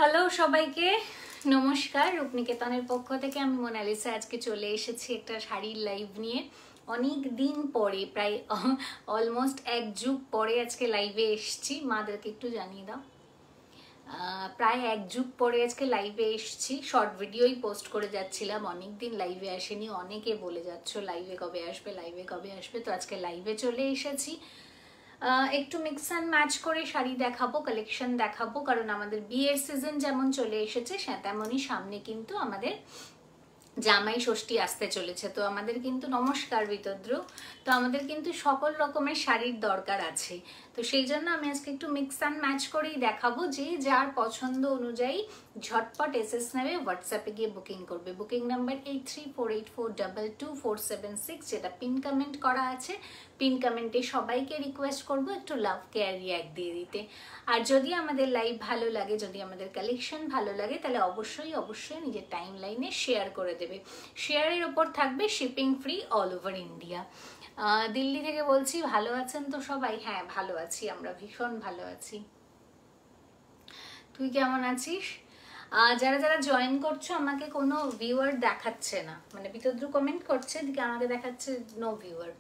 Hello সবাইকে নমস্কার। রূপনিকেতনের পক্ষ থেকে আমি মোনালিসা আজকে চলে এসেছি একটা শাড়ির লাইভ নিয়ে। অনেক দিন পরে, প্রায় অলমোস্ট এক যুগ পরে আজকে লাইভে এসেছি। মাদেরকে একটু জানিয়ে দাও, প্রায় এক যুগ পরে আজকে লাইভে এসেছি। শর্ট ভিডিওই পোস্ট করে যাচ্ছিলাম, অনেক দিন লাইভে আসেনি। অনেকে বলে যাচ্ছ লাইভে কবে আসবে, লাইভে কবে আসবে। তো আজকে লাইভে চলে এসেছি। একটু মিক্স অ্যান্ড ম্যাচ করে শাড়ি দেখাবো, কালেকশন দেখাবো, কারণ আমাদের বিয়ের সিজন যেমন চলে এসেছে তেমনই সামনে কিন্তু আমাদের জামাই ষষ্ঠী আসতে চলেছে। তো আমাদের কিন্তু নমস্কার বিতদ্রু, তো আমাদের কিন্তু সকল রকমের শাড়ির দরকার আছে। তো সেই জন্য আমি আজকে একটু মিক্স অ্যান্ড ম্যাচ করেই দেখাবো, যে যার পছন্দ অনুযায়ী ঝটপট এসএস নেবে, হোয়াটসঅ্যাপে গিয়ে বুকিং করবে। বুকিং নাম্বার 8348422476, যেটা পিন কমেন্ট করা আছে। পিন কমেন্টে সবাইকে রিকোয়েস্ট করব একটু লাভ কেয়ার রিয়াক্ট দিয়ে দিতে। আর যদি আমাদের লাইভ ভালো লাগে, যদি আমাদের কালেকশন ভালো লাগে, তাহলে অবশ্যই অবশ্যই নিজের টাইম লাইনে শেয়ার করে দেবে। শেয়ারের ওপর থাকবে shipping free all over India. Delhi থেকে বলছি, ভালো আছেন তো সবাই? হ্যাঁ ভালো আছি, আমরা ভীষণ ভালো আছি। তুই কেমন আছিস? যারা যারা জয়েন করছো, আমাকে কোনো ভিউয়ার দেখাচ্ছে না, মানে বিতদ্রু কমেন্ট করছে, এদিকে আমাকে দেখাচ্ছে নো ভিউয়ার।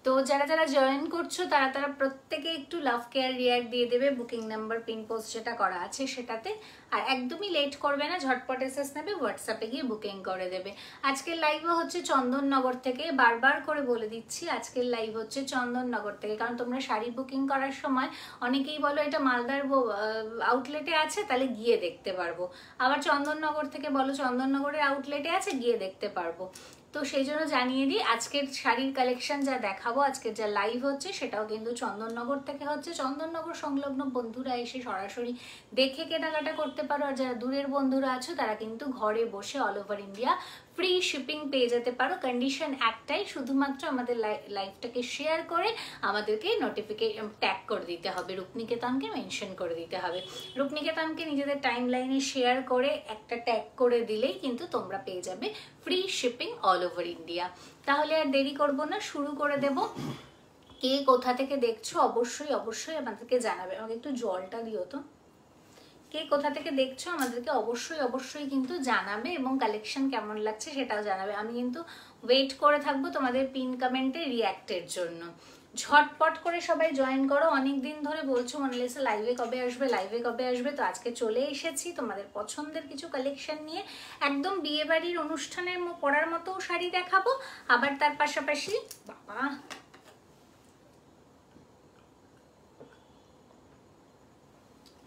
তো যারা যারা জয়েন করছো তারা তারা প্রত্যেকে একটু লাভ কেয়ার রিয়াক্ট দিয়ে দেবে বুকিং নাম্বার পিন পোস্ট যেটা করা আছে সেটাতে। আর একদমই লেট করবে না, ঝটপট এসএস নেবে, হোয়াটসঅ্যাপে গিয়ে বুকিং করে দেবে। আজকের লাইভও হচ্ছে চন্দননগর থেকে, বারবার করে বলে দিচ্ছি আজকের লাইভ হচ্ছে চন্দননগর থেকে। কারণ তোমরা শাড়ি বুকিং করার সময় অনেকেই বলো এটা মালদার আউটলেটে আছে, তাহলে গিয়ে দেখতে পারবো। আবার চন্দননগর থেকে বলো চন্দননগরের আউটলেটে আছে, গিয়ে দেখতে পারবো। তো সেই জন্য জানিয়ে দিই, আজকের শাড়ির কালেকশন যা দেখাবো, আজকের যা লাইভ হচ্ছে সেটাও কিন্তু চন্দননগর থেকে হচ্ছে। চন্দননগর সংলগ্ন বন্ধুরা এসে সরাসরি দেখে কেনাকাটা করতে পারো। আর যারা দূরের বন্ধুরা আছো তারা কিন্তু ঘরে বসে all over India free shipping পেয়ে যেতে পারো। কন্ডিশন একটাই, শুধুমাত্র আমাদের লাইভটাকে শেয়ার করে আমাদেরকে নোটিফিকেশন ট্যাগ করে দিতে হবে, রূপনিকেতনকে মেনশন করে দিতে হবে। রূপনিকেতনকে নিজেদের টাইম লাইনে শেয়ার করে একটা ট্যাগ করে দিলেই কিন্তু তোমরা পেয়ে যাবে free shipping all over India. তাহলে আর দেরি করব না, শুরু করে দেব। কে কোথা থেকে দেখছো অবশ্যই অবশ্যই আমাদেরকে জানাবে। আমাকে একটু জলটা দিও তো। কে কোথা থেকে দেখছো আমাদেরকে অবশ্যই অবশ্যই কিন্তু জানাবে, এবং কালেকশন কেমন লাগছে সেটাও জানাবে। আমি কিন্তু ওয়েট করে থাকবো তোমাদের পিন কমেন্টে রিয়াক্টের জন্য। ঝটপট করে সবাই জয়েন করো। অনেক দিন ধরে বলছো মোনালিসা লাইভে কবে আসবে, লাইভে কবে আসবে। তো আজকে চলে এসেছি তোমাদের পছন্দের কিছু কালেকশন নিয়ে। একদম বিয়ে বাড়ির অনুষ্ঠানের পরার মতো শাড়ি দেখাবো, আবার তার পাশাপাশি বাবা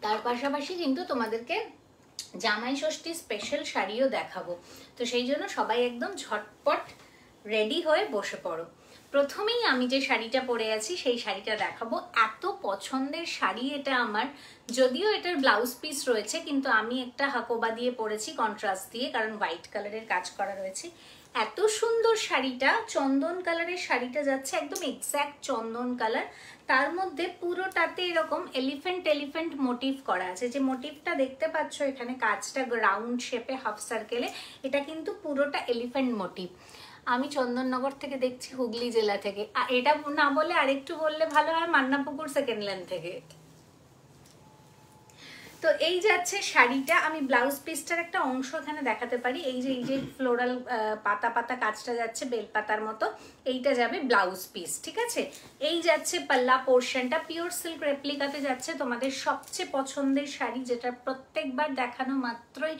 তার পাশাপাশি কিন্তু তোমাদেরকে জামাই ষষ্ঠী স্পেশাল শাড়িও দেখাবো। তো সেই জন্য সবাই একদম ঝটপট রেডি হয়ে বসে পড়ো। প্রথমেই আমি যে শাড়িটা পরে আছি সেই শাড়িটা দেখাবো। এত পছন্দের শাড়ি এটা আমার, যদিও এটার ব্লাউজ পিস রয়েছে, কিন্তু আমি একটা হাকোবা দিয়ে পরেছি কন্ট্রাস্ট দিয়ে, কারণ হোয়াইট কালারের কাজ করা রয়েছে। এত সুন্দর শাড়িটা, চন্দন কালারের শাড়িটা যাচ্ছে একদম এক্স্যাক্ট চন্দন কালার। তার মধ্যে পুরোটাতে এরকম এলিফেন্ট মোটিভ করা আছে। যে মোটিভটা দেখতে পাচ্ছ এখানে, কাজটা রাউন্ড শেপে হাফ সার্কেলে, এটা কিন্তু পুরোটা এলিফেন্ট মোটিভ। আমি চন্দননগর থেকে দেখছি, হুগলি জেলা থেকে। এটা না বলে আরেকটু বললে ভালো হয়, মান্নাপুকুর সেকেন্ড ল্যান্ড থেকে। তো এই যাচ্ছে শাড়িটা। আমি ব্লাউজ পিসটার একটা অংশ এখানে দেখাতে পারি। এই যে ফ্লোরাল পাতা পাতা কাজটা যাচ্ছে বেলপাতার মতো, এইটা যাবে ব্লাউজ পিস, ঠিক আছে। এই যাচ্ছে পাল্লা পোর্শনটা, পিওর সিল্ক রেপ্লিকাতে যাচ্ছে তোমাদের সবচেয়ে পছন্দের শাড়ি, যেটা প্রত্যেকবার দেখানো মাত্রই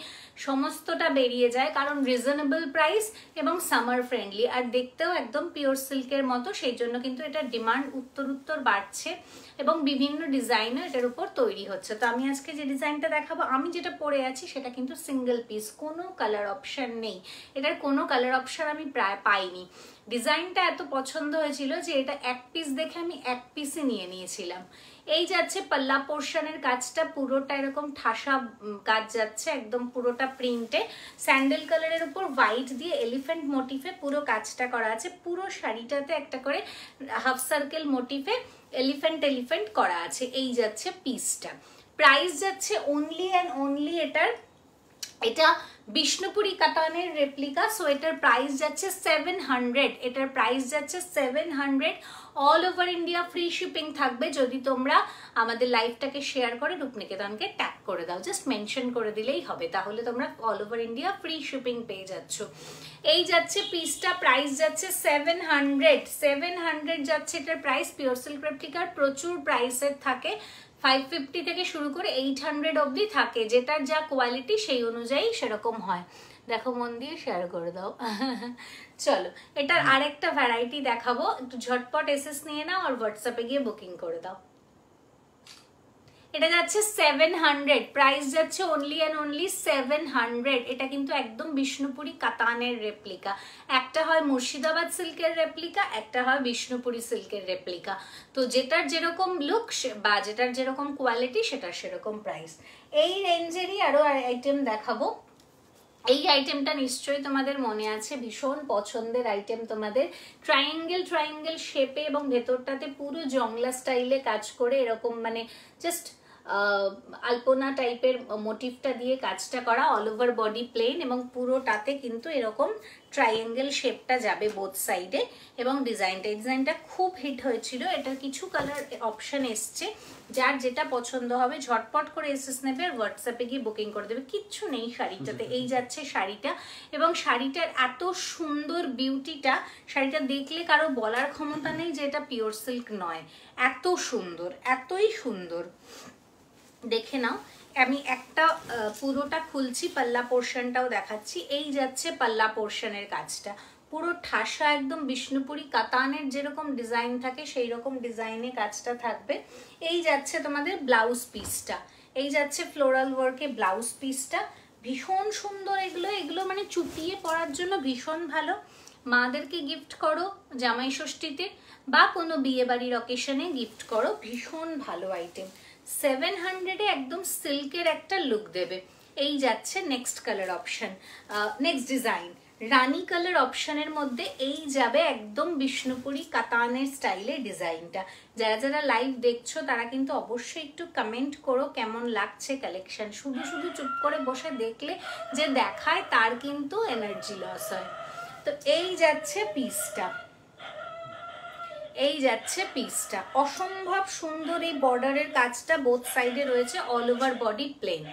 সমস্তটা বেরিয়ে যায়, কারণ রিজনেবল প্রাইস এবং সামার ফ্রেন্ডলি, আর দেখতেও একদম পিওর সিল্কের মতো। সেই জন্য কিন্তু এটার ডিমান্ড উত্তর বাড়ছে, এবং বিভিন্ন ডিজাইনও এটার উপর তৈরি হচ্ছে। তো আমি আজকে যে ডিজাইনটা দেখাবো, আমি যেটা পরে আছি সেটা কিন্তু সিঙ্গেল পিস, কোনো কালার অপশন নেই। এটার কোনো কালার অপশন আমি প্রায় পাইনি। ডিজাইনটা এত পছন্দ হয়েছিল যে এটা এক পিস দেখে আমি এক পিসই নিয়ে নিয়েছিলাম। এই যাচ্ছে পাল্লা পোর্শনের কাজটা, পুরোটা এরকম ঠাসা কাজ যাচ্ছে, একদম পুরোটা প্রিন্টে স্যান্ডেল কালারের উপর হোয়াইট দিয়ে এলিফেন্ট মোটিফে পুরো কাজটা করা আছে। পুরো শাড়িটাতে একটা করে হাফ সার্কেল মোটিফে এলিফেন্ট করা আছে। এই যাচ্ছে পিসটা। প্রাইস যাচ্ছে অনলি অ্যান্ড অনলি এটা বিষ্ণুপুরি কাতানের রেপ্লিকা। সো এটার প্রাইস যাচ্ছে 700। এটার প্রাইস যাচ্ছে 700 all over India free shipping থাকবে যদি তোমরা আমাদের লাইভটাকে শেয়ার করে রূপনিকেতনকে ট্যাগ করে দাও, জাস্ট মেনশন করে দিলেই হবে, তাহলে তোমরা all over India free shipping পেয়ে যাচ্ছ। এই যাচ্ছে পিসটা, প্রাইস যাচ্ছে 700 যাচ্ছে এটার প্রাইস। পিওর সিল্ক রেপ্লিকার প্রচুর প্রাইসের থাকে, 550 থেকে শুরু করে 800 অবধি থাকে, যেটার যা কোয়ালিটি সেই অনুযায়ী সেরকম হয়। দেখো মন দিয়ে শেয়ার করে দাও। চলো এটার আরেকটা ভ্যারাইটি দেখাবো, একটু ঝটপট এসএস নিয়ে নাও আর হোয়াটসঅ্যাপে গিয়ে বুকিং করে দাও। এটা যাচ্ছে 700, প্রাইস যাচ্ছে অনলি অ্যান্ড অনলি 700। এটা কিন্তু একদম বিষ্ণুপুরি কাতানের রেপ্লিকা, একটা হয় মুর্শিদাবাদ সিল্কের রেপ্লিকা, একটা হয় বিষ্ণুপুরি সিল্কের রেপ্লিকা। তো যেটার যেরকম লুক বা যেটার যেরকম কোয়ালিটি সেটার সেরকম প্রাইস। এই রেঞ্জেরই আরো আইটেম দেখাবো। এই আইটেমটা নিশ্চয়ই তোমাদের মনে আছে, ভীষণ পছন্দের আইটেম তোমাদের। ট্রায়াঙ্গেল শেপে এবং ভেতরটাতে পুরো জংলা স্টাইলে কাজ করে, এরকম মানে জাস্ট আলপনা টাইপের মোটিভটা দিয়ে কাজটা করা, অল ওভার বডি প্লেন এবং পুরোটাতে কিন্তু এরকম ট্রায়াঙ্গেল শেপটা যাবে বোথ সাইডে। এবং ডিজাইনটা খুব হিট হয়েছিল। এটার কিছু কালার অপশন এসছে, যার যেটা পছন্দ হবে ঝটপট করে এসএস নেবে আর হোয়াটসঅ্যাপে গিয়ে বুকিং করে দেবে। কিচ্ছু নেই শাড়িটাতে। এই যাচ্ছে শাড়িটা, এবং শাড়িটার এত সুন্দর বিউটিটা, শাড়িটা দেখলে কারো বলার ক্ষমতা নেই যে এটা পিওর সিল্ক নয়। এত সুন্দর, এতই সুন্দর, দেখে নাও। আমি একটা পুরোটা খুলছি, পাল্লা পোর্শনটাও দেখাচ্ছি। এই যাচ্ছে পাল্লা পোর্শনের কাজটা, পুরো ঠাসা একদম বিষ্ণুপুরি কাতানের যেরকম ডিজাইন থাকে সেই রকম ডিজাইনে কাজটা থাকবে। এই যাচ্ছে তোমাদের ব্লাউজ পিসটা, এই যাচ্ছে ফ্লোরাল ওয়ার্কে ব্লাউজ পিসটা, ভীষণ সুন্দর। এগুলো মানে চুটিয়ে পরার জন্য ভীষণ ভালো। মাদেরকে গিফট করো জামাই ষষ্ঠীতে বা কোনো বিয়ে বাড়ির অকেশনে গিফট করো, ভীষণ ভালো আইটেম। 700-এ একদম সিল্কের একটা লুক দেবে। এই যাচ্ছে next colour option, next design রানী কালার অপশনের মধ্যে এই যাবে একদম বিষ্ণুপুরি কাতানের স্টাইলে ডিজাইনটা। যারা যারা লাইভ দেখছো তারা কিন্তু অবশ্যই একটু কমেন্ট করো কেমন লাগছে কালেকশন। শুধু শুধু চুপ করে বসে দেখলে যে দেখায় তার কিন্তু এনার্জি লস হয়। তো এই যাচ্ছে পিসটা, এই যাচ্ছে পিসটা, অসম্ভব সুন্দর। এই বর্ডারের কাজটা বোথ সাইডে রয়েছে, অল ওভার বডি প্লেন।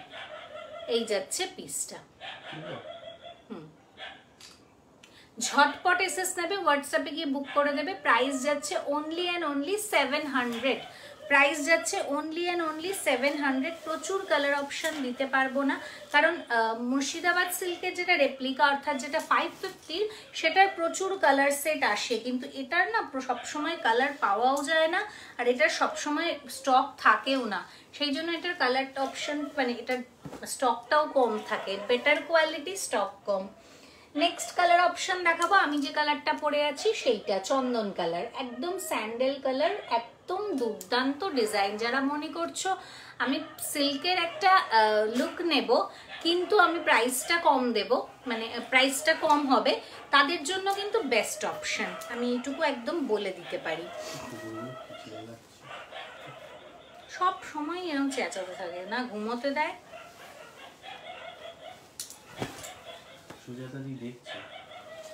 এই যাচ্ছে পিসটা। ঝটপট এসএস নেবে, হোয়াটসঅ্যাপে গিয়ে বুক করে দেবে। প্রাইস যাচ্ছে অনলি অ্যান্ড অনলি 700, প্রাইস যাচ্ছে অনলি অ্যান্ড অনলি 700। প্রচুর কালার অপশন দিতে পারবো না, কারণ মুর্শিদাবাদ সিল্কের যেটা রেপ্লিকা অর্থাৎ যেটা 550, সেটার প্রচুর কালার সেট আসে, কিন্তু এটার না সবসময় কালার পাওয়াও যায় না, আর এটার সবসময় স্টক থাকেও না। সেই জন্য এটার কালার অপশন মানে এটার স্টকটাও কম থাকে, বেটার কোয়ালিটি স্টক কম। নেক্সট কালার অপশন দেখাবো। আমি যে কালারটা পরে আছি সেইটা চন্দন কালার, একদম স্যান্ডেল কালার, একদম দুর্দান্ত ডিজাইন। যারা মনে করছো আমি সিল্কের একটা লুক নেব কিন্তু আমি প্রাইসটা কম দেব, মানে প্রাইসটা কম হবে, তাদের জন্য কিন্তু বেস্ট অপশন, আমি এইটুকু একদম বলে দিতে পারি। সব সময় এরকম চেঁচাতে থাকে, না ঘুমোতে দেয়।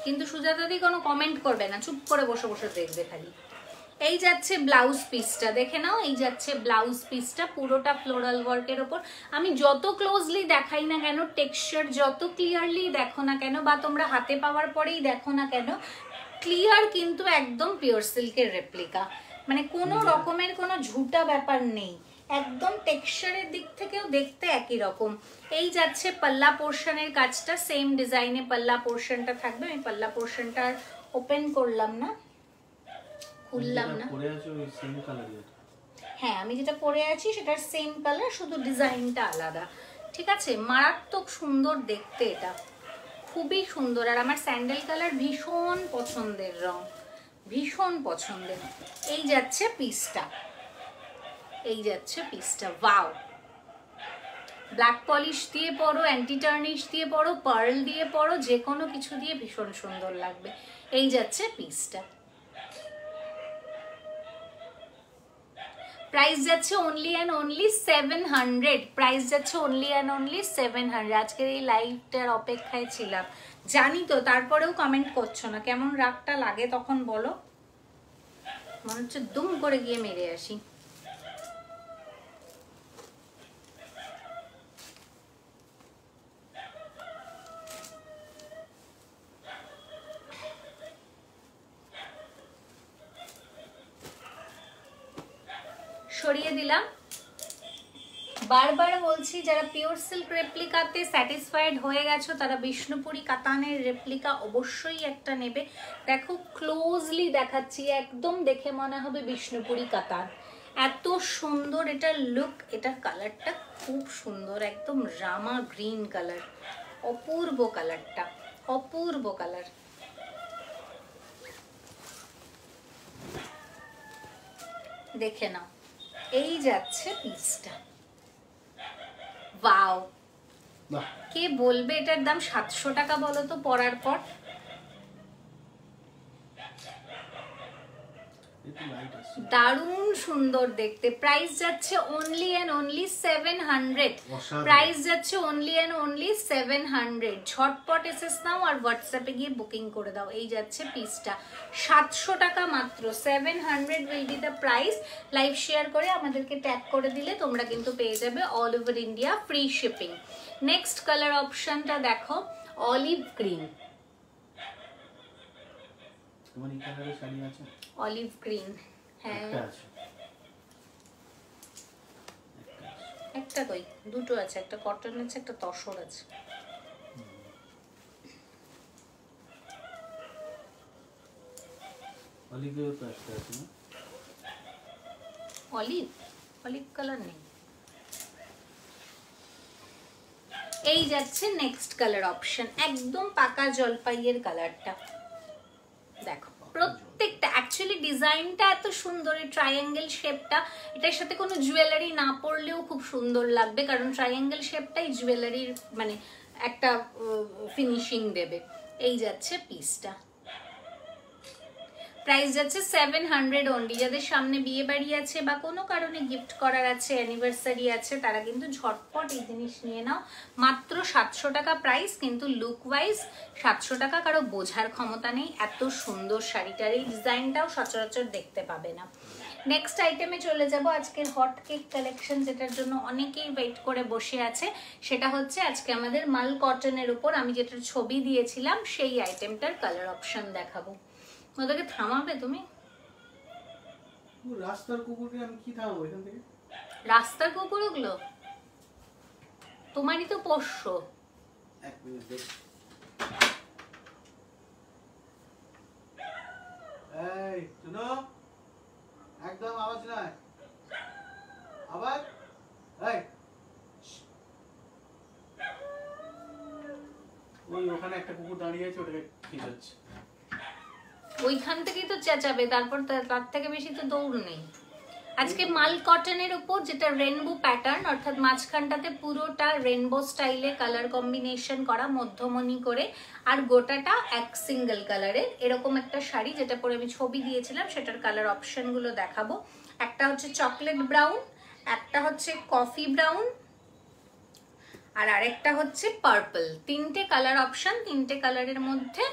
কিন্তু সুজাতাদি কোনো কমেন্ট করবে না, চুপ করে বসে বসে দেখবে খালি। এই যাচ্ছে ব্লাউজ পিসটা, দেখে নাও। এই যাচ্ছে ব্লাউজ পিসটা, পুরোটা ফ্লোরাল ওয়ার্কের ওপর। আমি যত ক্লোজলি দেখাই না কেন, টেক্সচার যত ক্লিয়ারলি দেখো না কেন, বা তোমরা হাতে পাওয়ার পরেই দেখো না কেন, ক্লিয়ার কিন্তু একদম পিওর সিল্কের রেপ্লিকা, মানে কোনো রকমের কোনো ঝুটা ব্যাপার নেই, একদম টেক্সচারের দিক থেকেও দেখতে একই রকম। এই যাচ্ছে পাল্লা পোর্শনের কাজটা, সেম ডিজাইনে পাল্লা পোর্শনটা থাকবে। আমি পাল্লা পোর্শনটা আর ওপেন করলাম না, খুললাম না। হ্যাঁ, আমি যেটা পরে আছি সেটার সেম কালার, শুধু ডিজাইনটা আলাদা, ঠিক আছে। মারাত্মক সুন্দর দেখতে, এটা খুবই সুন্দর। আর আমার স্যান্ডেল কালার ভীষণ পছন্দের রং, ভীষণ পছন্দের। এই যাচ্ছে পিসটা, এই যাচ্ছে পিসটা, ওয়াও। ব্ল্যাক পলিশ দিয়ে পরো, অ্যান্টি টার্নিশ দিয়ে পরো, পার্ল দিয়ে পরো, যে কোনো কিছু দিয়ে ভীষণ সুন্দর লাগবে। এই যাচ্ছে পিসটা, প্রাইস যাচ্ছে অনলি অ্যান্ড অনলি 700, প্রাইস যাচ্ছে অনলি অ্যান্ড অনলি 700। আজকের এই লাইভটার অপেক্ষায় ছিলাম, জানি তো, তারপরেও কমেন্ট করছো না, কেমন রাগটা লাগে তখন বলো। মনে হচ্ছে দুম করে গিয়ে মেরে আসি। সরিয়ে দিলাম। বারবার বলছি, যারা পিওর সিল্ক রেপ্লিকাতে স্যাটিসফাইড হয়ে গেছো তারা বিষ্ণুপুরি কাতানের রেপ্লিকা অবশ্যই একটা নেবে। দেখো ক্লোজলি দেখাচ্ছি, একদম দেখে মনে হবে বিষ্ণুপুরি কাতান। এত সুন্দর এটার লুক, এটার কালারটা খুব সুন্দর, একদম রামা গ্রিন কালার, অপূর্ব কালারটা, অপূর্ব কালার। দেখে নাও, এই যাচ্ছে পিসটা। ওয়াও, কে বলবে এটার দাম 700 টাকা বলো তো পরার পর? দারুণ সুন্দর দেখতে। প্রাইস যাচ্ছে অনলি এন্ড অনলি 700। প্রাইস যাচ্ছে অনলি এন্ড অনলি 700। ঝটপট এসএস নাও আর হোয়াটসঅ্যাপে গিয়ে বুকিং করে দাও। এই যাচ্ছে পিসটা 700 টাকা মাত্র। 700 will be the price. Live share করে আমাদেরকে ট্যাগ করে দিলে তোমরা কিন্তু পেয়ে যাবে all over India free shipping. Next colour অপশনটা দেখো, অলিভ গ্রিন। তোমার এই কালারের শাড়ি আছে? অলিভ গ্রিন, হ্যাঁ একটা কই, দুটো আছে, একটা কটন আছে, একটা তসর আছে। অলিভেও তো একটা আছে না? অলিভ, অলিভ কালার নেই। এই যাচ্ছে নেক্সট কালার অপশন, একদম পাকা জলপাইয়ের কালারটা। দেখো প্রত্যেকটা অ্যাকচুয়ালি ডিজাইনটা এত সুন্দর, এই ট্রায়াঙ্গেল শেপটা, এটার সাথে কোনো জুয়েলারি না পরলেও খুব সুন্দর লাগবে, কারণ ট্রায়াঙ্গেল শেপটাই জুয়েলারির মানে একটা ফিনিশিং দেবে। এই যাচ্ছে পিসটা, প্রাইস যাচ্ছে 700 অনলি। যাদের সামনে বিয়ে বাড়ি আছে বা কোনো কারণে গিফট করার আছে, অ্যানিভার্সারি আছে, তারা কিন্তু ঝটপট এই জিনিস নিয়ে নাও। মাত্র 700 টাকা প্রাইস, কিন্তু লুক ওয়াইজ 700 টাকা কারো বোঝার ক্ষমতা নেই। এত সুন্দর শাড়িটার এই ডিজাইনটাও সচরাচর দেখতে পাবে না। নেক্সট আইটেমে চলে যাব, আজকের হট কেক কালেকশন, যেটার জন্য অনেকেই ওয়েট করে বসে আছে। সেটা হচ্ছে আজকে আমাদের মাল কটনের উপর আমি যেটার ছবি দিয়েছিলাম সেই আইটেমটার কালার অপশন দেখাবো। ওদেরকে থামাবে তুমি? রাস্তার কুকুরকে আমি কি থামাবো এখান থেকে? রাস্তার কুকুর ওগুলো তোমারই তো পোষ্য। এক মিনিট দেখ। এই শুনো, একদম আওয়াজ নাই। আবার এই ওই ওখানে একটা কুকুর দাঁড়িয়ে আছে, ওটাকে খিঁচাচ্ছে। ওইখান থেকেই তো চেঁচাবে, তারপর তার থেকে বেশি তো দৌড় নেই। আজকে মাল কটনের উপর যেটা রেনবো প্যাটার্ন, অর্থাৎ মাঝখানটাতে পুরোটা রেনবো স্টাইলে কালার কম্বিনেশন করা মধ্যমণি করে, আর গোটাটা এক সিঙ্গেল কালারের, এরকম একটা শাড়ি যেটা পরে আমি ছবি দিয়েছিলাম সেটার কালার অপশনগুলো দেখাবো। একটা হচ্ছে চকলেট ব্রাউন, একটা হচ্ছে কফি ব্রাউন, আর আরেকটা হচ্ছে পার্পল। তিনটে কালার অপশন, তিনটে কালারের মধ্যে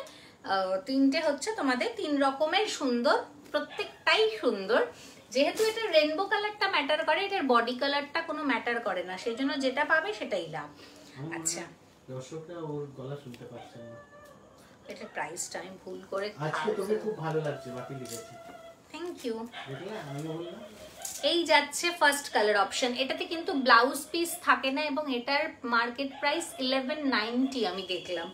তিনটে হচ্ছে তোমাদের তিন রকমের সুন্দর, প্রত্যেকটাই সুন্দর। যেহেতু এটা রেনবো কালারটা ম্যাটার করে, এটার বডি কালারটা কোনো ম্যাটার করে না, সেই জন্য যেটা পাবে সেটাই লাভ। আচ্ছা, দর্শকরা ওর গলা শুনতে পাচ্ছেন না। এটার প্রাইসটা আমি ভুল করে, আজকে তোকে খুব ভালো লাগছে, বাকি লিখেছি। Thank you. দেখলে আমি বললাম। এই যাচ্ছে ফার্স্ট কালার অপশন। এটাতে কিন্তু ব্লাউজ পিস থাকে না এবং এটার মার্কেট প্রাইস 1190 আমি দেখলাম।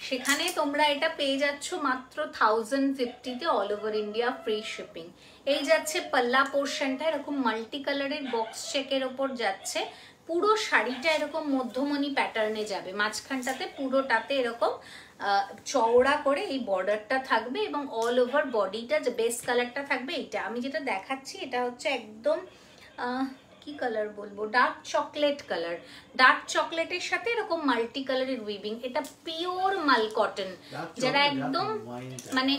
সেখানে তোমরা এটা পেয়ে যাচ্ছ মাত্র 1050-তে all over India free shipping. এই যাচ্ছে পাল্লা পোর্শনটা, এরকম মাল্টি কালারের বক্স চেকের ওপর যাচ্ছে। পুরো শাড়িটা এরকম মধ্যমণি প্যাটার্নে যাবে, মাঝখানটাতে পুরোটাতে এরকম চওড়া করে এই বর্ডারটা থাকবে এবং অল ওভার বডিটা যে বেস কালারটা থাকবে এইটা। আমি যেটা দেখাচ্ছি এটা হচ্ছে একদম কি কালার বলবো, ডার্ক চকলেট কালার। ডার্ক চকলেটের সাথে এরকম মাল্টি কালারের উইভিং। এটা পিওর মাল কটন। যারা একদম মানে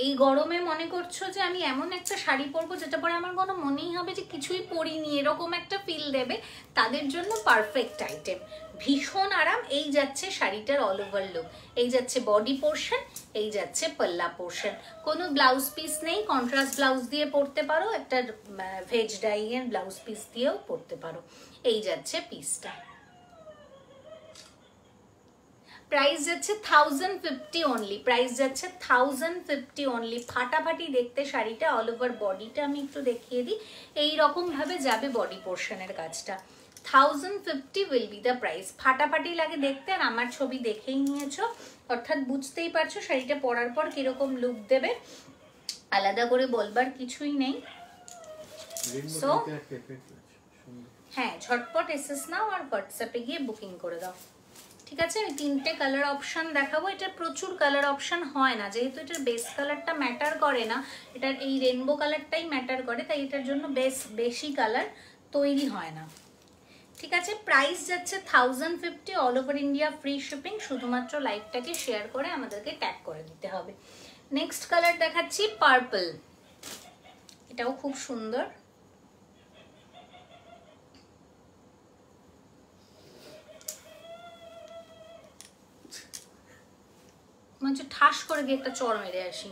এই গরমে মনে করছো যে আমি এমন একটা শাড়ি পরবো যেটা পরে আমার কোনো মনেই হবে যে কিছুই পরিনি, এরকম একটা ফিল দেবে, তাদের জন্য পারফেক্ট আইটেম। ভীষণ আরাম। এই যাচ্ছে শাড়িটার অল ওভার লুক, এই যাচ্ছে বডি পোর্শন, এই যাচ্ছে পাল্লা পোর্শন। কোনো ব্লাউজ পিস নেই, কন্ট্রাস্ট ব্লাউজ দিয়ে পরতে পারো, একটা ভেজ ডাইয়ের ব্লাউজ পিস দিয়েও পরতে পারো। এই যাচ্ছে পিসটা, প্রাইস যাচ্ছে 1050 অনলি, প্রাইস যাচ্ছে 1050 অনলি। ফাটাফাটি দেখতে শাড়িটা, অল ওভার বডিটা আমি একটু দেখিয়ে দিই, এইরকম ভাবে যাবে বডি পোর্শনের কাজটা। 1050 উইল বি দ্য প্রাইস। ফাটাফাটি লাগে দেখতে, আর আমার ছবি দেখেই নিয়েছো, অর্থাৎ বুঝতেই পারছো শাড়িটা পরার পর কিরকম লুক দেবে, আলাদা করে বলবার কিছুই নেই। সো হ্যাঁ, ঝটপট এসএস নাও আর হোয়াটসঅ্যাপে গিয়ে বুকিং করে দাও, ঠিক আছে? আমি 3টে কালার অপশন দেখাবো। এটার প্রচুর কালার অপশন হয় না, যেহেতু এটার বেস কালারটা ম্যাটার করে না, এটার এই রেনবো কালারটাই ম্যাটার করে, তাই এটার জন্য বেশি কালার তৈরি হয় না, ঠিক আছে? প্রাইস যাচ্ছে 1050, all over India free shipping. শুধুমাত্র লাইভটাকে শেয়ার করে আমাদেরকে ট্যাগ করে দিতে হবে। নেক্সট কালার দেখাচ্ছি পার্পল, এটাও খুব সুন্দর। মনে ঠাস করে গিয়ে একটা চড় মেরে আসি।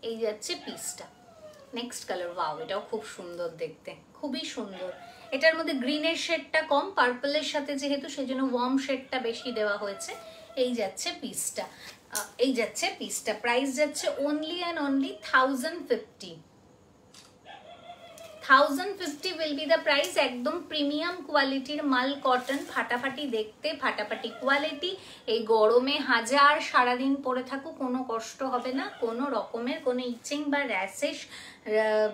এই যাচ্ছে পিসটা। নেক্সট কালার, ওয়াও, এটাও খুব সুন্দর দেখতে, খুবই সুন্দর। এটার মধ্যে গ্রিনের শেডটা কম, পার্পলের সাথে যেহেতু সেজন্য ওয়ার্ম শেডটা বেশি দেওয়া হয়েছে। এই যাচ্ছে পিসটা, এই যাচ্ছে পিসটা। প্রাইস যাচ্ছে only and only 1050। 1050 will be the price। একদম প্রিমিয়াম কোয়ালিটির মাল, কটন, ফাটাফাটি দেখতে, ফাটাফাটি কোয়ালিটি। এই গরমে হাজার সারাদিন পরে থাকুক, কোনো কষ্ট হবে না, কোনো রকমের কোনো ইচিং বা র্যাশেস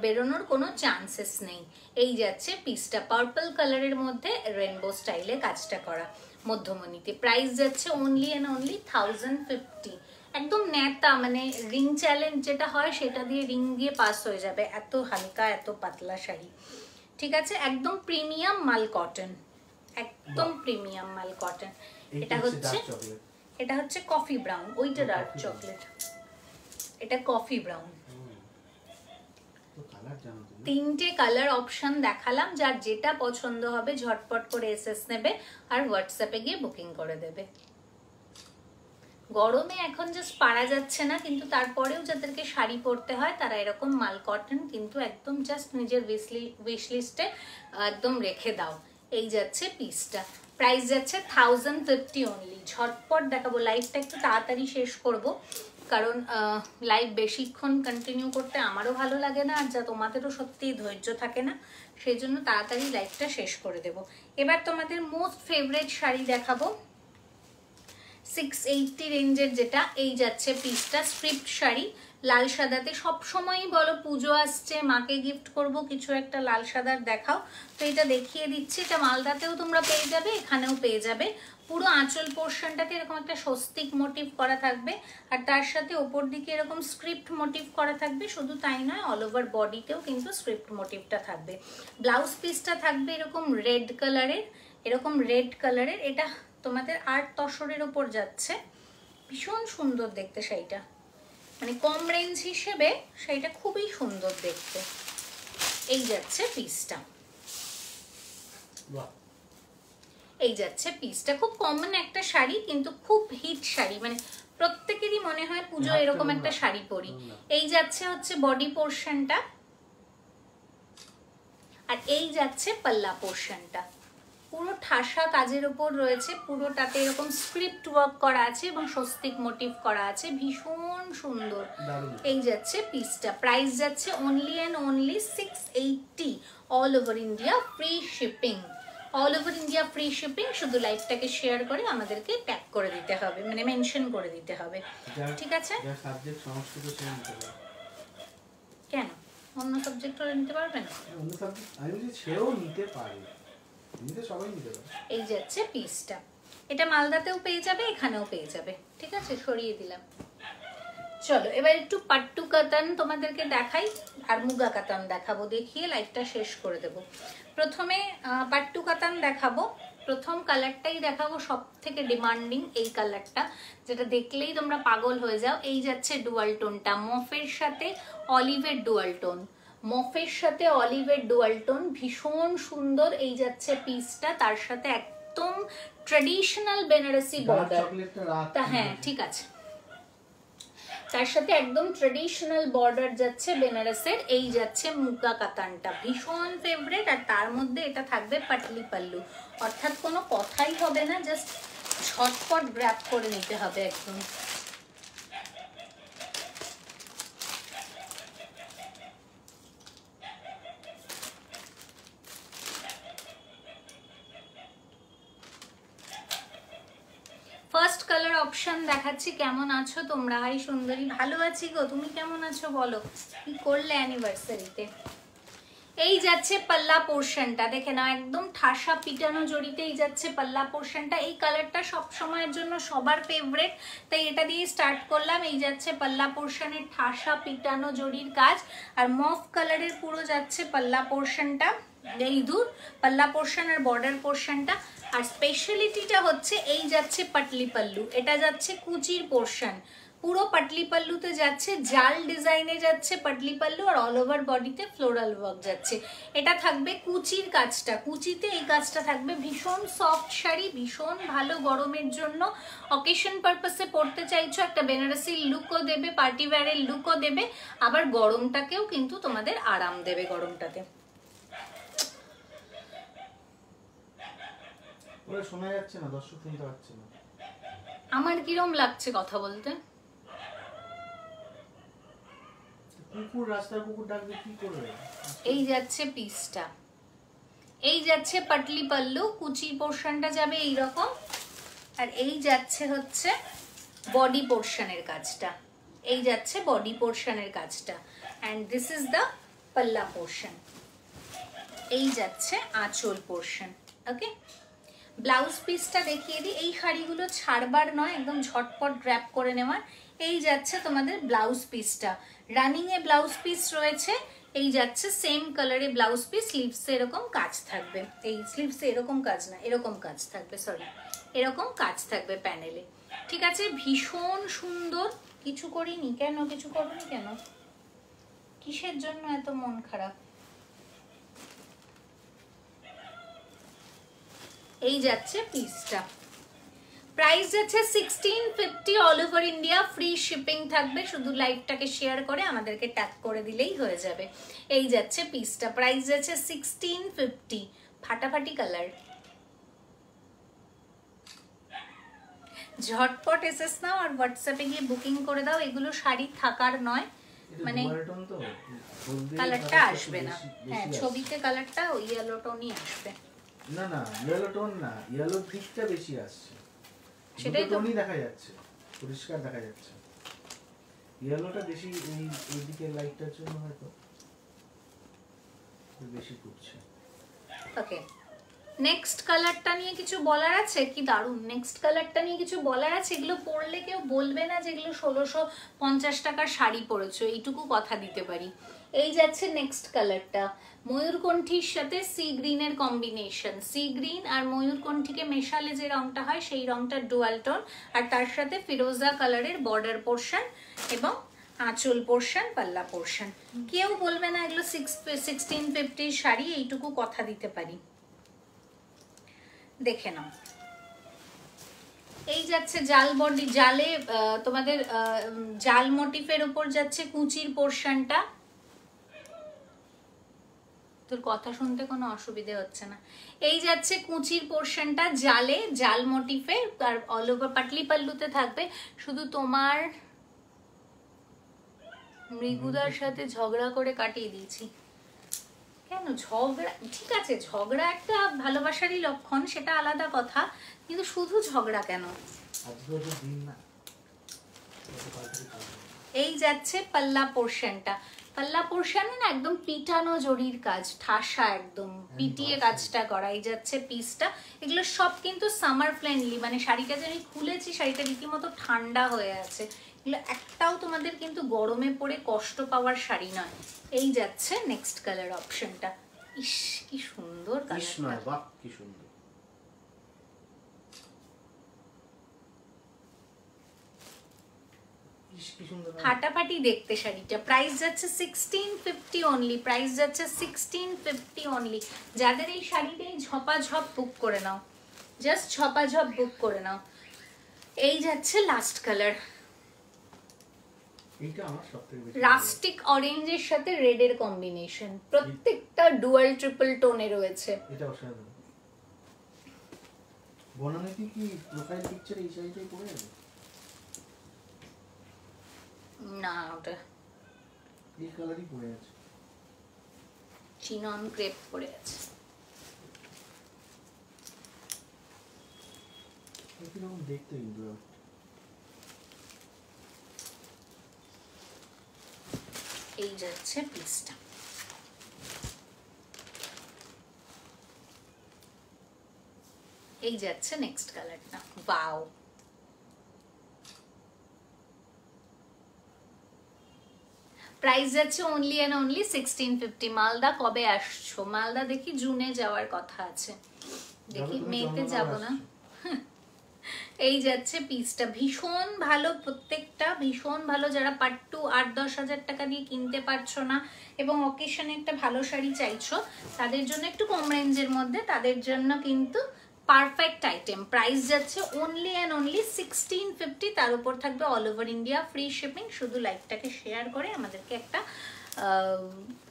বেরোনোর কোনো চান্সেস নেই। এই যাচ্ছে পিসটা, পার্পল কালারের মধ্যে রেনবো স্টাইলে কাজটা করা মধ্যমণিতে। প্রাইস যাচ্ছে অনলি অ্যান্ড অনলি 1050। একদম নেতা, মানে রিং চ্যালেঞ্জ যেটা হয় সেটা দিয়ে রিং দিয়ে পাস হয়ে যাবে, এত হালকা এত পাতলা শাড়ি, ঠিক আছে? একদম প্রিমিয়াম মাল কটন, একদম প্রিমিয়াম মাল কটন। এটা হচ্ছে কফি ব্রাউন, ওইটা ডার্ক চকলেট, এটা কফি ব্রাউন। 3টে কালার অপশন দেখালাম, যার যেটা পছন্দ হবে ঝটপট করে এসএস নেবে আর হোয়াটসঅ্যাপে গিয়ে বুকিং করে দেবে। গরমে এখন জাস্ট পারা যাচ্ছে না, কিন্তু তারপরেও যাদেরকে শাড়ি পরতে হয় তারা এরকম মাল কটন কিন্তু একদম জাস্ট নিজের উইশ লিস্টে একদম রেখে দাও। এই যাচ্ছে পিসটা, প্রাইস যাচ্ছে 1050 অনলি। ঝটপট দেখাবো, লাইভটা একটু তাড়াতাড়ি শেষ করব, কারণ লাইভ বেশিক্ষণ কন্টিনিউ করতে আমারও ভালো লাগে না, আর যা তোমাদেরও সত্যিই ধৈর্য থাকে না, সেই জন্য তাড়াতাড়ি লাইভটা শেষ করে দেব। এবার তোমাদের মোস্ট ফেভারিট শাড়ি দেখাবো, 680 রেঞ্জের যেটা। এই যাচ্ছে পিসটা, স্ক্রিপ্ট শাড়ি, লাল সাদাতে। সবসময়ই বলো পুজো আসছে, মাকে গিফট করব, কিছু একটা লাল সাদার দেখাও, তো এটা দেখিয়ে দিচ্ছি। এটা মালদাতেও তোমরা পেয়ে যাবে, এখানেও পেয়ে যাবে। পুরো আঁচল পোর্শনটাতে এরকম একটা স্বস্তিক মোটিভ করা থাকবে, আর তার সাথে ওপর দিকে এরকম স্ক্রিপ্ট মোটিভ করা থাকবে। শুধু তাই নয়, অল ওভার বডিতেও কিন্তু স্ক্রিপ্ট মোটিভটা থাকবে। ব্লাউজ পিসটা থাকবে এরকম রেড কালারের, এরকম রেড কালারের। এটা তোমাদের 8 তসরের ওপর যাচ্ছে, ভীষণ সুন্দর দেখতে শাড়িটা, মানে কম রেঞ্জ হিসেবে শাড়িটা খুবই সুন্দর দেখতে। এই যাচ্ছে পিসটা, এই যাচ্ছে পিসটা। খুব কমন একটা শাড়ি, কিন্তু খুব হিট শাড়ি, মানে প্রত্যেকেরই মনে হয় পুজো এরকম একটা শাড়ি পরি। এই যাচ্ছে হচ্ছে বডি পোর্শনটা, আর এই যাচ্ছে পাল্লা পোর্শনটা। পুরো ঠাসা কাজের উপর রয়েছে, পুরোটাতে এরকম স্ক্রিপ্ট ওয়ার্ক করা আছে এবং স্বস্তিক মোটিভ করা আছে, ভীষণ সুন্দর। এই যাচ্ছে পিসটা, প্রাইস যাচ্ছে only and only 680, all over India free shipping, all over India free shipping. শুধু লাইভটাকে শেয়ার করে আমাদেরকে ট্যাগ করে দিতে হবে, মানে মেনশন করে দিতে হবে, ঠিক আছে? কেন অন্য সাবজেক্ট নিতে পারবেন? অন্য সাবজেক্ট আমি বলছি সেও নিতে পারে, এই যাচ্ছে পিসটা, এটা মালদাতেও পেয়ে যাবে, এখানেও পেয়ে যাবে, ঠিক আছে? সরিয়ে দিলাম। চলো এবার একটু পাট্টু কাতান তোমাদেরকে দেখাই, আর মুগা কাতান দেখাবো, দেখিয়ে লাইভটা শেষ করে দেব। প্রথমে পাট্টু কাতান দেখাবো। প্রথম কালারটাই দেখাবো, সব থেকে ডিমান্ডিং এই কালারটা, যেটা দেখলেই তোমরা পাগল হয়ে যাও। এই যাচ্ছে ডুয়াল টোনটা, মফের সাথে অলিভের ডুয়াল টোন, মফের সাথে অলিভের ডুয়াল টোন, ভীষণ সুন্দর। এই যাচ্ছে পিসটা, তার সাথে একদম ট্রেডিশনাল বেনারসি বর্ডার। হ্যাঁ ঠিক আছে, তার সাথে একদম ট্রেডিশনাল বর্ডার যাচ্ছে বেনারসের। এই যাচ্ছে মুগা কাতানটা, ভীষণ ফেভারিট। আর তার মধ্যে এটা থাকবে পাটলি পাল্লু, অর্থাৎ কোনো কথাই হবে না, জাস্ট ঝটপট গ্র্যাব করে নিতে হবে একদম। ফার্স্ট কালার অপশন দেখাচ্ছি, কেমন আছো তোমরা? হাই সুন্দরী, ভালো আছি গো, তুমি কেমন আছো বলো, কি করলে অ্যানিভার্সারিতে? এই যাচ্ছে পাল্লা পোর্শনটা, দেখে নাও একদম ঠাসা পিটানো জড়িতেই যাচ্ছে পাল্লা পোর্শনটা। এই কালারটা সব সময়ের জন্য সবার ফেভারিট, তাই এটা দিয়ে স্টার্ট করলাম। এই যাচ্ছে পাল্লা পোর্শনের ঠাসা পিটানো জড়ির কাজ, আর মফ কালারের পুরো যাচ্ছে পাল্লা পোর্শনটা, এই দূর পাল্লা পোর্শন আর বর্ডার পোর্শনটা। আর স্পেশালিটিটা হচ্ছে এই যাচ্ছে পাটলি পাল্লু, এটা যাচ্ছে কুচির পোর্শন, পুরো পাটলি পাল্লুতে যাচ্ছে, জাল ডিজাইনে যাচ্ছে পাটলি পাল্লু, আর অল ওভার বডিতে ফ্লোরাল ওয়ার্ক যাচ্ছে। এটা থাকবে কুচির কাজটা, কুচিতে এই কাজটা থাকবে। ভীষণ সফট শাড়ি, ভীষণ ভালো গরমের জন্য, অকেশন পারপাসে পরতে চাইছো, একটা বেনারসি লুকও দেবে, পার্টি ওয়্যারের লুকও দেবে, আবার গরমটাকেও কিন্তু তোমাদের আরাম দেবে গরমটাতে। ওরা শোনা যাচ্ছে না, দর্শক শুনতে পাচ্ছে না। আমার কিরম লাগছে কথা বলতে? কুকুর, রাস্তার কুকুর ডাকবে কি করবে? এই যাচ্ছে পিসটা, এই যাচ্ছে পাটলি পাল্লু, কুচি পোর্শনটা যাবে এইরকম, আর এই যাচ্ছে হচ্ছে বডি পোর্শনের কাজটা, এই যাচ্ছে বডি পোর্শনের কাজটা, অ্যান্ড দিস ইজ দ্য পাল্লা পোর্শন। এই যাচ্ছে আঁচল পোর্শন। ওকে, ব্লাউজ পিসটা দেখিয়ে দিই। এই শাড়িগুলো ছাড়বার নয়, একদম ঝটপট গ্র্যাব করে নেওয়ার। এই যাচ্ছে তোমাদের ব্লাউজ পিসটা, রানিং এ ব্লাউজ পিস রয়েছে। এই যাচ্ছে সেম কালারে ব্লাউজ পিস, স্লিভসে এরকম কাজ থাকবে, এই স্লিভসে এরকম কাজ না, এরকম কাজ থাকবে, সরি এরকম কাজ থাকবে প্যানেলে। ঠিক আছে, ভীষণ সুন্দর। কিছু করিনি কেন? কিছু করনি কেন? কিসের জন্য এত মন খারাপ? এই যাচ্ছে পিসটা, প্রাইস যাচ্ছে 1650 all over India, free shipping থাকবে। শুধু লাইভটাকে শেয়ার করে আমাদেরকে ট্যাগ করে দিলেই হয়ে যাবে। এই যাচ্ছে পিসটা, প্রাইস যাচ্ছে 1650, ফাটাফাটি কালার। ঝটপট এসএস নাও আর হোয়াটসঅ্যাপে গিয়ে বুকিং করে দাও। এগুলো শাড়ি থাকার নয়, মানে কালারটা আসবে না। হ্যাঁ, ছবিতে কালারটা ইয়েলো টোনই আসবে। না না, ইয়েলো টোন না, ইয়েলো দিকটা বেশি আসছে, সেটাই তো টোনই দেখা যাচ্ছে, পরিষ্কার দেখা যাচ্ছে। ইয়েলোটা বেশি এই দিকে লাইটটার জন্য হয়তো বেশি ফুটছে। ওকে, নেক্সট কালারটা নিয়ে কিছু বলার আছে? কি দারুণ, নেক্সট কালারটা নিয়ে কিছু বলার আছে? এগুলো পরলে কেউ বলবে না যেগুলো 1650 টাকার শাড়ি পরেছো, এইটুকু কথা দিতে পারি। এই যাচ্ছে নেক্সট কালারটা, ময়ূরকণ্ঠীর সাথে সি গ্রিনের কম্বিনেশন, সি গ্রিন আর ময়ূরকণ্ঠীকে মেশালে যে রংটা হয় সেই রংটা ডুয়াল টোন, আর তার সাথে ফিরোজা কালারের বর্ডার পোর্শন এবং আঁচল পোর্শন, পাল্লা পোর্শন। কেউ বলবে না এগুলো 1650 শাড়ি, এইটুকু কথা দিতে পারি। দেখে নাও, এই যাচ্ছে জাল বডি, জালে তোমাদের জাল মোটিফের উপর যাচ্ছে কুচির পোর্শনটা। তোর কথা শুনতে কোনো অসুবিধে হচ্ছে না। এই যাচ্ছে কুচির পোর্শনটা জালে, জাল মোটিফে, আর অল ওভার পাটলি পাল্লুতে থাকবে। শুধু তোমার মৃগুদার সাথে ঝগড়া করে কাটিয়ে দিয়েছি। কেন ঝগড়া? ঠিক আছে, ঝগড়া একটা ভালোবাসারই লক্ষণ, সেটা আলাদা কথা, কিন্তু শুধু ঝগড়া কেন? এই যাচ্ছে পাল্লা পোর্শনটা, পাল্লা পোর্শনে না একদম পিটানো জরির কাজ, ঠাসা একদম পিটিয়ে কাজটা করা। এই যাচ্ছে পিসটা, এগুলো সব কিন্তু সামার ফ্রেন্ডলি, মানে শাড়িটা যে আমি খুলেছি শাড়িটা রীতিমতো ঠান্ডা হয়ে আছে, এগুলো একটাও তোমাদের কিন্তু গরমে পড়ে কষ্ট পাওয়ার শাড়ি নয়। এই যাচ্ছে নেক্সট কালার অপশনটা, ইস কি সুন্দর কালারটা, বাহ কি সুন্দর। কি সুন্দর। ফাটাফাটি দেখতে শাড়িটা। প্রাইস যাচ্ছে 1650 অনলি, প্রাইস যাচ্ছে 1650 অনলি। যাদের এই শাড়িটা এই ঝপাঝপ বুক করে নাও, জাস্ট ঝপাঝপ বুক করে নাও। এই যাচ্ছে লাস্ট কালার, এইটা আমার সবথেকে বেশি রাস্টিক অরেঞ্জের সাথে রেড এর কম্বিনেশন, প্রত্যেকটা ডুয়াল ট্রিপল টোনে রয়েছে। এটা অসাধারণ। বনানীতি কি প্রোফাইল পিকচার এই শাড়িটাই পরে আছে? না, ওটা এই কালারই পরে আছে, চিনন ক্রেপ পরে আছে। এরকম দেখতে কিন্তু এই যাচ্ছে পিসটা। এই যাচ্ছে নেক্সট কালারটা। ওয়াও, প্রাইস যাচ্ছে অনলি এন্ড অনলি 1650। মালদা কবে আসছো? মালদা দেখি জুনে যাওয়ার কথা আছে, দেখি মেতে যাব না। এই যাচ্ছে পিসটা, ভীষণ ভালো, প্রত্যেকটা ভীষণ ভালো। যারা পাট্টু 8-10 হাজার টাকা দিয়ে কিনতে পারছো না এবং অকেশনে একটা ভালো শাড়ি চাইছো, তাদের জন্য একটু কম রেঞ্জের মধ্যে, তাদের জন্য কিন্তু পারফেক্ট আইটেম। প্রাইস যাচ্ছে অনলি অ্যান্ড অনলি 1650। তার উপর থাকবে all over India free shipping. শুধু লাইভটাকে শেয়ার করে আমাদেরকে একটা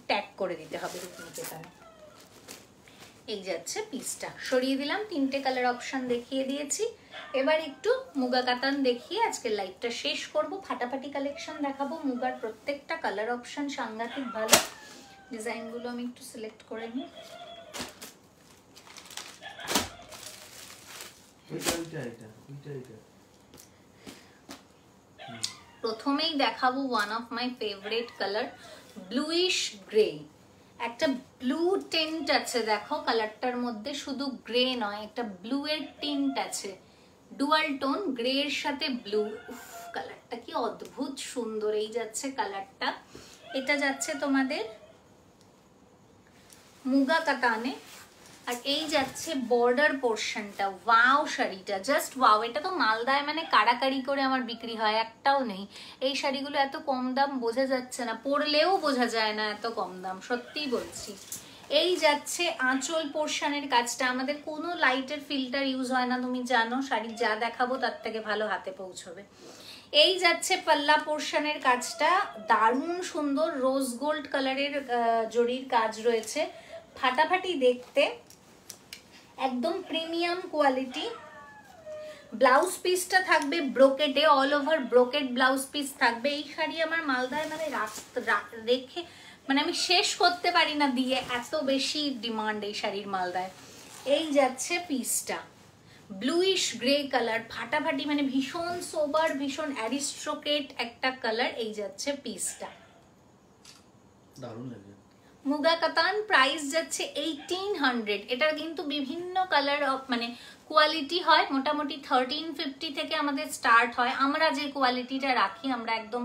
ট্যাগ করে দিতে হবে রূপনিকেতনে। এই যাচ্ছে পিসটা, সরিয়ে দিলাম, 3টে কালার অপশন দেখিয়ে দিয়েছি। এবার একটু মুগা কাতান দেখিয়ে আজকের লাইভটা শেষ করব। ফাটাফাটি কালেকশন দেখাবো, মুগার প্রত্যেকটা কালার অপশন সাংঘাতিক ভালো। ডিজাইনগুলো আমি একটু সিলেক্ট করে নিই। প্রথমেই দেখাবো one of my favourite colour, bluish grey. একটা ব্লু টিন্ট আছে, দেখো কালারটার মধ্যে শুধু গ্রে নয়, একটা ব্লু এর টিন্ট আছে, ডুয়াল টোন, গ্রে এর সাথে ব্লু। কালারটা কি অদ্ভুত সুন্দর। এই যাচ্ছে কালারটা, এটা যাচ্ছে তোমাদের মুগা কাতানে, আর এই যাচ্ছে বর্ডার পোর্শনটা। ওয়াও, শাড়িটা জাস্ট ওয়াও। এটা তো মালদায় মানে কাড়াকাড়ি করে আমার বিক্রি হয়, একটাও নেই। এই শাড়িগুলো এত কম দাম বোঝা যাচ্ছে না, পরলেও বোঝা যায় না এত কম দাম, সত্যিই বলছি। এই যাচ্ছে আঁচল পোর্শনের কাজটা। আমাদের কোনো লাইটের ফিল্টার ইউজ হয় না, তুমি জানো। শাড়ি যা দেখাবো তার থেকে ভালো হাতে পৌঁছবে। এই যাচ্ছে পাল্লা পোর্শনের কাজটা, দারুণ সুন্দর রোজ গোল্ড কালারের জরির কাজ রয়েছে, ফাটাফাটি দেখতে, একদম প্রিমিয়াম কোয়ালিটি। ব্লাউজ পিসটা থাকবে ব্রোকেটে, all over brocade blouse piece থাকবে। এই শাড়ি আমার মালদায় মানে রেখে মানে আমি শেষ করতে পারি না দিয়ে, এত বেশি ডিমান্ড এই শাড়ির মালদায়। এই যাচ্ছে পিসটা, ব্লুইশ গ্রে কালার, ফাটাফাটি, মানে ভীষণ সোবার, ভীষণ অ্যারিস্ট্রোকেট একটা কালার। এই যাচ্ছে পিসটা, দারুণ লাগে। মুগা কাতান। প্রাইস যাচ্ছে 1800। এটার কিন্তু বিভিন্ন কালার মানে কোয়ালিটি হয়, মোটামুটি 1350 থেকে আমাদের স্টার্ট হয়। আমরা যে কোয়ালিটিটা রাখি, আমরা একদম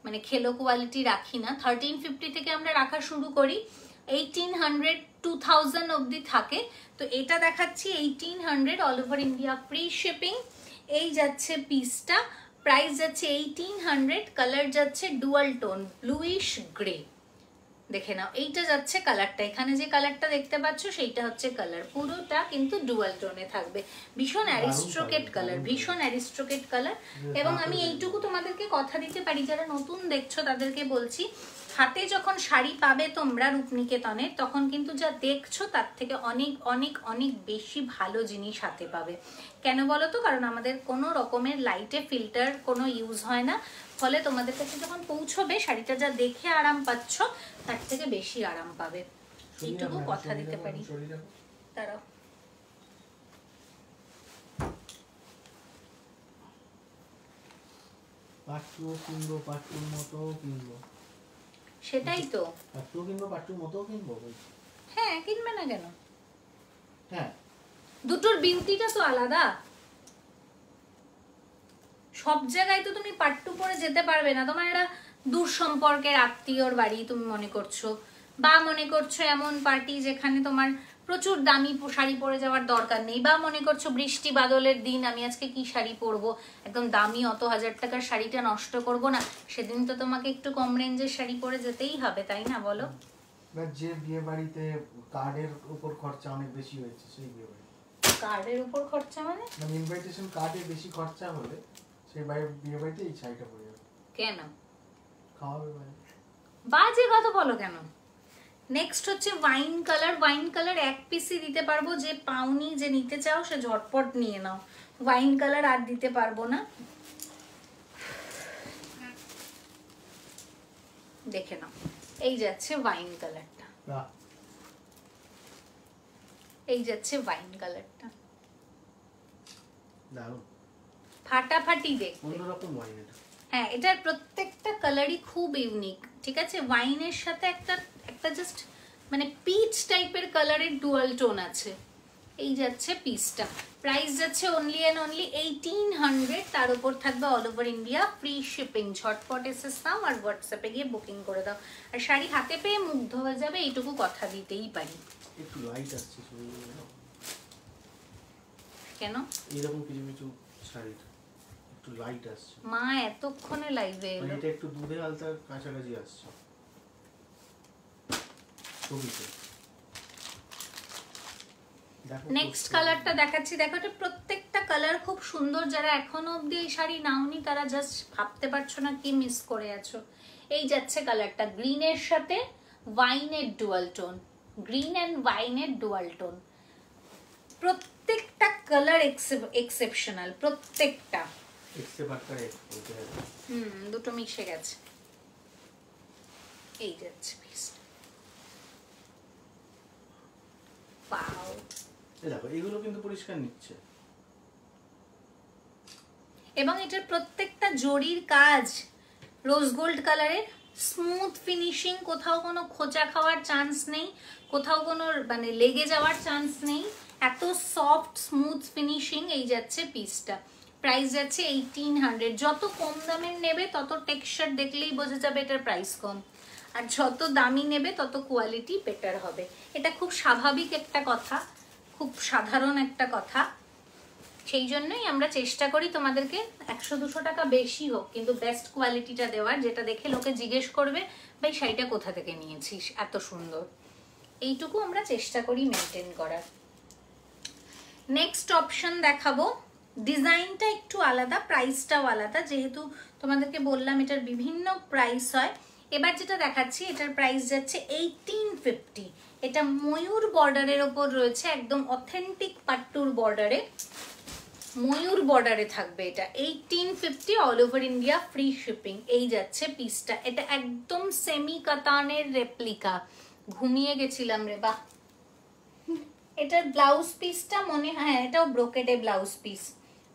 মানে খেলো কোয়ালিটি রাখি না, 1350 থেকে আমরা রাখা শুরু করি। 1800 2000 অবধি থাকে। তো এটা দেখাচ্ছি 1800, all over India free shipping. এই যাচ্ছে পিসটা, প্রাইস যাচ্ছে 1800, কালার যাচ্ছে ডুয়াল টোন ব্লুইশ গ্রে। দেখে নাও, এইটা যাচ্ছে কালারটা, এখানে যে কালারটা দেখতে পাচ্ছ সেইটা হচ্ছে কালার, পুরোটা কিন্তু ডুয়াল টোনে থাকবে। ভীষণ অ্যারিস্ট্রোকেট কালার, ভীষণ অ্যারিস্ট্রোকেট কালার। এবং আমি এইটুকু তোমাদেরকে কথা দিতে পারি, যারা নতুন দেখছো তাদেরকে বলছি, হাতে যখন শাড়ি পাবে তোমরা রূপনিকেতনে, তখন কিন্তু যা দেখছো তার থেকে অনেক অনেক অনেক বেশি ভালো জিনিস হাতে পাবে। কেন বলো তো? কারণ আমাদের কোনো রকমের লাইটে ফিল্টার কোনো ইউজ হয় না, ফলে তোমাদের কাছে যখন পৌঁছবে শাড়িটা যা দেখে আরাম পাচ্ছ তার থেকে বেশি আরাম পাবে, এইটুকু কথা দিতে পারি। তারা পাট্টুও কিনবো, পাট্টুর মতো কিনবো। সেটাই তো, পাট্টুও কিনবো, পাট্টুর মতো কিনবো। হ্যাঁ, কিনবে না কেন? হ্যাঁ, দুটোর বিউটিটা তো আলাদা। সব জায়গায় তো তুমি পাট্টু পরে যেতে পারবে না। তোমার একটা দূর সম্পর্কের আত্মীয়র বাড়ি তুমি মনে করছো, বা মনে করছো এমন পার্টি যেখানে তোমার প্রচুর দামি শাড়ি পরে যাওয়ার দরকার নেই, বা মনে করছো বৃষ্টি বাদলের দিন আমি আজকে কি শাড়ি পরবো, একদম দামি অত 1000 টাকার শাড়িটা নষ্ট করব না, সেদিন তো তোমাকে একটু কম রেঞ্জের শাড়ি পরে যেতেই হবে, তাই না বলো? না, যে বিয়ে বাড়িতে কার্ডের উপর খরচা অনেক বেশি হয়েছে সেই বিয়ে বাড়ি। কার্ডের উপর খরচা মানে ইনভাইটেশন কার্ডে বেশি খরচা হলে সেই বিয়ে বাড়িতে এই শাড়িটা পরে যাবে। কেন খাওয়াবে বাইরে। বাজে কথা বলো কেন? নেক্সট হচ্ছে ওয়াইন কালার। ওয়াইন কালার এক পিসই দিতে পারবো, যে পাওনি যে নিতে চাও সে ঝটপট নিয়ে নাও। ওয়াইন কালার আর দিতে পারবো না, দেখে নাও। এই যাচ্ছে ওয়াইন কালারটা, এই যাচ্ছে ওয়াইন কালারটা, দারুণ ফাটাফাটি দেখতে, অন্যরকম ওয়াইন এটা। হ্যাঁ, এটার প্রত্যেকটা কালারই খুব ইউনিক, ঠিক আছে? ওয়াইনের সাথে একটা একটা জাস্ট মানে পিচ টাইপের কালারের ডুয়াল টোন আছে। এই যাচ্ছে পিসটা, প্রাইস যাচ্ছে অনলি অ্যান্ড অনলি 1800। তার উপর থাকবে all over India free shipping. ঝটপট এসে নাও আর হোয়াটসঅ্যাপে গিয়ে বুকিং করে দাও। আর শাড়ি হাতে পেয়ে মুগ্ধ হয়ে যাবে, এইটুকু কথা দিতেই পারি। একটু লাইট আসছে কেন এরকম কিছু কিছু শাড়িটা একটু লাইট আসছে? মা এতক্ষণে লাইভে এলো, এটা একটু দুধে আলতার কাছাকাছি আসছে ছবিতে। নেক্সট কালারটা দেখাচ্ছি, দেখো এটা প্রত্যেকটা কালার খুব সুন্দর। যারা এখনো অব্দি এই শাড়ি নাওনি তারা জাস্ট ভাবতে পারছো না কি মিস করে আছো। এই যাচ্ছে কালারটা গ্রিনের সাথে ওয়াইনের ডুয়াল টোন, গ্রিন অ্যান্ড ওয়াইনের ডুয়াল টোন। প্রত্যেকটা কালার এক্সেপশনাল, প্রত্যেকটা দুটো মিশে গেছে। এই যাচ্ছে পিসটা, ওয়াও। দেখো এগুলো কিন্তু পরিষ্কার নিচ্ছে, এবং এটার প্রত্যেকটা জরির কাজ রোজ গোল্ড কালারের, স্মুথ ফিনিশিং, কোথাও কোনো খোঁচা খাওয়ার চান্স নেই, কোথাও কোনো মানে লেগে যাওয়ার চান্স নেই, এত সফট স্মুথ ফিনিশিং। এই যাচ্ছে পিসটা, প্রাইস যাচ্ছে 1800। যত কম দামের নেবে তত টেক্সচার দেখলেই বোঝা যাবে এটার প্রাইস কম, আর যত দামি নেবে তত কোয়ালিটি বেটার হবে। এটা খুব স্বাভাবিক একটা কথা, খুব সাধারণ একটা কথা। সেই জন্যই আমরা চেষ্টা করি তোমাদেরকে 100-200 টাকা বেশি হোক কিন্তু বেস্ট কোয়ালিটিটা দেওয়ার, যেটা দেখে লোকে জিজ্ঞেস করবে ভাই শাড়িটা কোথা থেকে নিয়েছিস, এত সুন্দর। এইটুকু আমরা চেষ্টা করি মেনটেন করার। নেক্সট অপশন দেখাবো, ডিজাইনটা একটু আলাদা, প্রাইসটাও আলাদা, যেহেতু তোমাদেরকে বললাম এটার বিভিন্ন প্রাইস হয়। এবার যেটা দেখাচ্ছি এটার প্রাইস যাচ্ছে 1850। এটা ময়ূর বর্ডারের ওপর রয়েছে, একদম অথেন্টিক পাট্টুর বর্ডারে, ময়ূর বর্ডারে থাকবে এটা। 1850 all over India free shipping. এই যাচ্ছে পিসটা, এটা একদম সেমি কাতানের রেপ্লিকা। ঘুমিয়ে গেছিলাম রে বাহ। এটার ব্লাউজ পিসটা মনে হয় এটাও ব্রোকেডে ব্লাউজ পিস,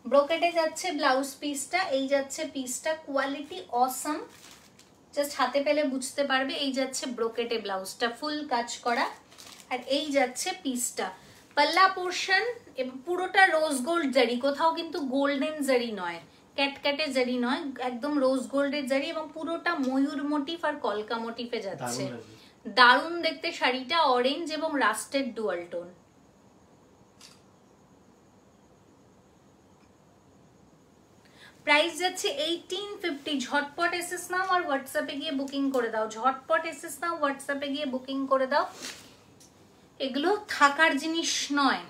ব্রোকেডে যাচ্ছে ব্লাউজ পিসটা। এই যাচ্ছে পিসটা, কোয়ালিটি অসাম, জাস্ট হাতে পেলে বুঝতে পারবে। এই যাচ্ছে ব্রোকেডে ব্লাউজটা, ফুল কাজ করা। আর এই যাচ্ছে পিসটা, পাল্লা পোর্শন পুরোটা রোজ গোল্ড জারি, কোথাও কিন্তু গোল্ডেন জারি নয়, ক্যাটক্যাটে জারি নয়, একদম রোজ গোল্ডের জারি, এবং পুরোটা ময়ূর মোটিফ আর কলকা মোটিফে যাচ্ছে। দারুণ দেখতে শাড়িটা, অরেঞ্জ এবং রাস্টেড ডুয়াল টোন। প্রাইস যাচ্ছে 1850। ঝটপট এসএস নাও আর হোয়াটসঅ্যাপে গিয়ে বুকিং করে দাও, ঝটপট এসএস নাও, হোয়াটসঅ্যাপে গিয়ে বুকিং করে দাও। এগুলো থাকার জিনিস নয়।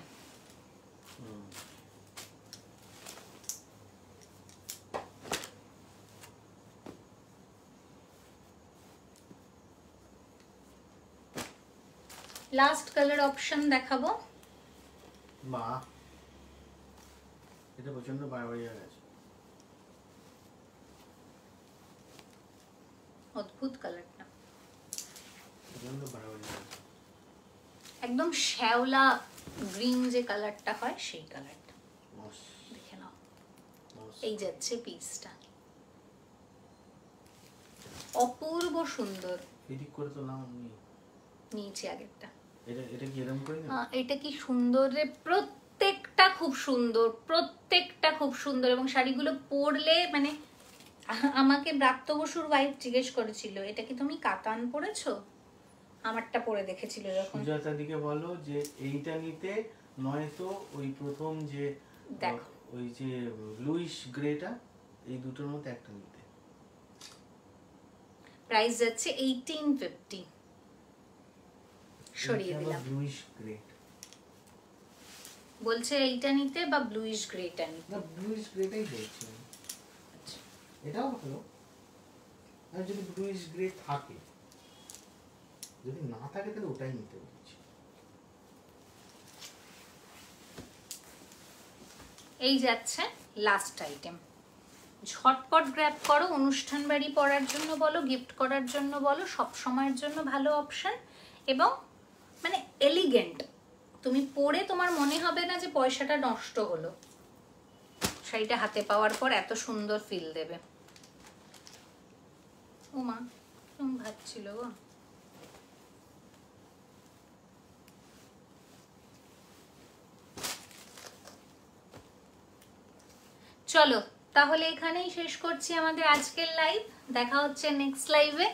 লাস্ট কালার অপশন দেখাবো। মা এটা প্রচন্ড বাড়াবাড়ি হয়ে গেছে, অদ্ভুত কালারটা, প্রচন্ড বাড়াবাড়ি হয়ে গেছে, একদম শ্যাওলা গ্রিন যে কালারটা হয় সেই কালারটা। দেখে নাও, এই যাচ্ছে পিসটা, অপূর্ব সুন্দর। এদিক করে তো নাও, নিচে আগেরটা, এটা কি এরকম করে না? এটা কি সুন্দর রে, প্রত্যেকটা খুব সুন্দর, প্রত্যেকটা খুব সুন্দর। এবং শাড়িগুলো পরলে মানে আমাকে ব্রাত্য বসুর ওয়াইফ জিজ্ঞেস করেছিল এটা কি তুমি কাতান পরেছো, আমারটা পরে দেখেছিল যখন। সুজাতা দিকে বলো যে এইটা নিতে, নয়তো ওই প্রথম যে দেখো ওই যে ব্লুইশ গ্রেটা, এই দুটোর মধ্যে একটা নিতে। প্রাইস যাচ্ছে 1850। সরিয়ে দিলাম। ব্লুইশ গ্রে বলছে এইটা নিতে বা ব্লুইশ গ্রেটা নিতে। না, ব্লুইশ গ্রেটাই বলছি। আচ্ছা এটাও ভালো, আর যদি ব্লুইশ গ্রে থাকে, যদি না থাকে তাহলে ওটাই নিতে বলছি। এই যাচ্ছে লাস্ট আইটেম। ঝটপট গ্র্যাব করো, অনুষ্ঠান বাড়ি পরার জন্য বলো, গিফট করার জন্য বলো, সব সময়ের জন্য ভালো অপশন এবং মানে এলিগেন্ট। তুমি পরে তোমার মনে হবে না যে পয়সাটা নষ্ট হলো। শাড়িটা হাতে পাওয়ার পর এত সুন্দর ফিল দেবে। ও মা কেমন ভাবছিল গো। চলো তাহলে এখানেই শেষ করছি আমাদের আজকের লাইভ। দেখা হচ্ছে নেক্সট লাইভে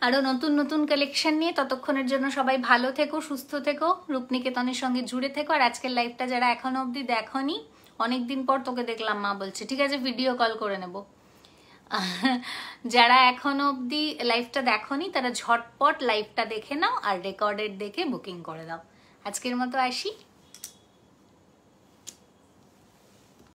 আরো নতুন নতুন কালেকশন নিয়ে। ততক্ষণের জন্য সবাই ভালো থেকো, সুস্থ থেকো, রূপনিকেতনের সঙ্গে জুড়ে থেকো। আর আজকের লাইভটা যারা এখনো অবধি দেখোনি, অনেকদিন পর তোকে দেখলাম মা বলছে, ঠিক আছে ভিডিও কল করে নেব। যারা এখনো অবধি লাইভটা দেখোনি তারা ঝটপট লাইভটা দেখে নাও আর রেকর্ডেড দেখে বুকিং করে দাও। আজকের মতো আসি,